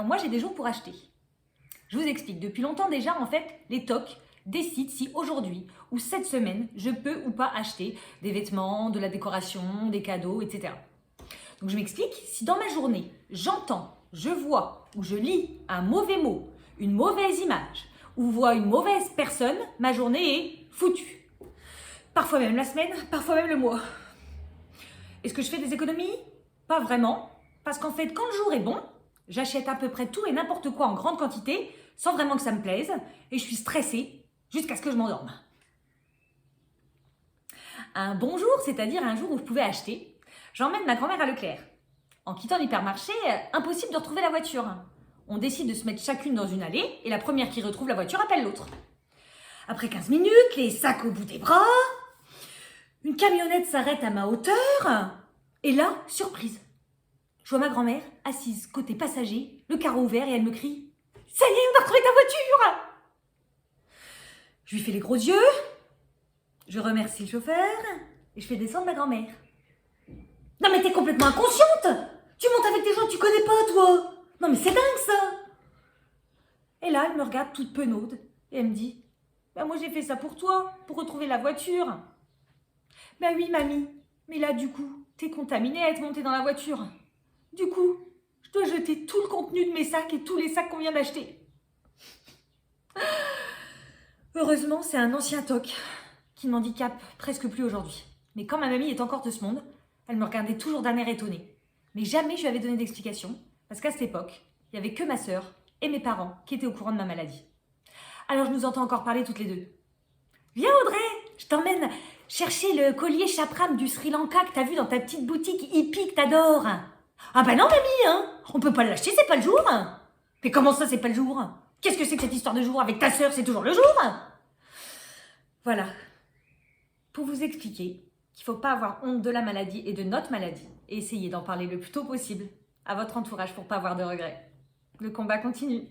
Alors moi, j'ai des jours pour acheter. Je vous explique. Depuis longtemps déjà, en fait, les tocs décident si aujourd'hui ou cette semaine, je peux ou pas acheter des vêtements, de la décoration, des cadeaux, etc. Donc je m'explique. Si dans ma journée, j'entends, je vois ou je lis un mauvais mot, une mauvaise image ou vois une mauvaise personne, ma journée est foutue. Parfois même la semaine, parfois même le mois. Est-ce que je fais des économies? Pas vraiment. Parce qu'en fait, quand le jour est bon, j'achète à peu près tout et n'importe quoi en grande quantité, sans vraiment que ça me plaise, et je suis stressée jusqu'à ce que je m'endorme. Un bon jour, c'est-à-dire un jour où je pouvais acheter, j'emmène ma grand-mère à Leclerc. En quittant l'hypermarché, impossible de retrouver la voiture. On décide de se mettre chacune dans une allée, et la première qui retrouve la voiture appelle l'autre. Après 15 minutes, les sacs au bout des bras, une camionnette s'arrête à ma hauteur, et là, surprise. Je vois ma grand-mère assise côté passager, le carreau ouvert, et elle me crie « Ça y est, on a retrouvé ta voiture !» Je lui fais les gros yeux, je remercie le chauffeur, et je fais descendre ma grand-mère. « Non mais t'es complètement inconsciente! Tu montes avec des gens que tu connais pas, toi! Non mais c'est dingue, ça !» Et là, elle me regarde toute penaude, et elle me dit « Bah moi j'ai fait ça pour toi, pour retrouver la voiture. » « Bah oui, mamie, mais là du coup, t'es contaminée à être montée dans la voiture. Du coup, je dois jeter tout le contenu de mes sacs et tous les sacs qu'on vient d'acheter. » Heureusement, c'est un ancien toc qui ne m'handicape presque plus aujourd'hui. Mais quand ma mamie est encore de ce monde, elle me regardait toujours d'un air étonné. Mais jamais je lui avais donné d'explication, parce qu'à cette époque, il n'y avait que ma sœur et mes parents qui étaient au courant de ma maladie. Alors je nous entends encore parler toutes les deux. « Viens Audrey, je t'emmène chercher le collier Chapram du Sri Lanka que t'as vu dans ta petite boutique hippie que t'adores. » « Ah bah non mamie, hein, on peut pas l'acheter, c'est pas le jour. » « Mais comment ça c'est pas le jour? Qu'est-ce que c'est que cette histoire de jour? Avec ta sœur c'est toujours le jour. » Voilà, pour vous expliquer qu'il faut pas avoir honte de la maladie et de notre maladie et essayer d'en parler le plus tôt possible à votre entourage pour pas avoir de regrets. Le combat continue.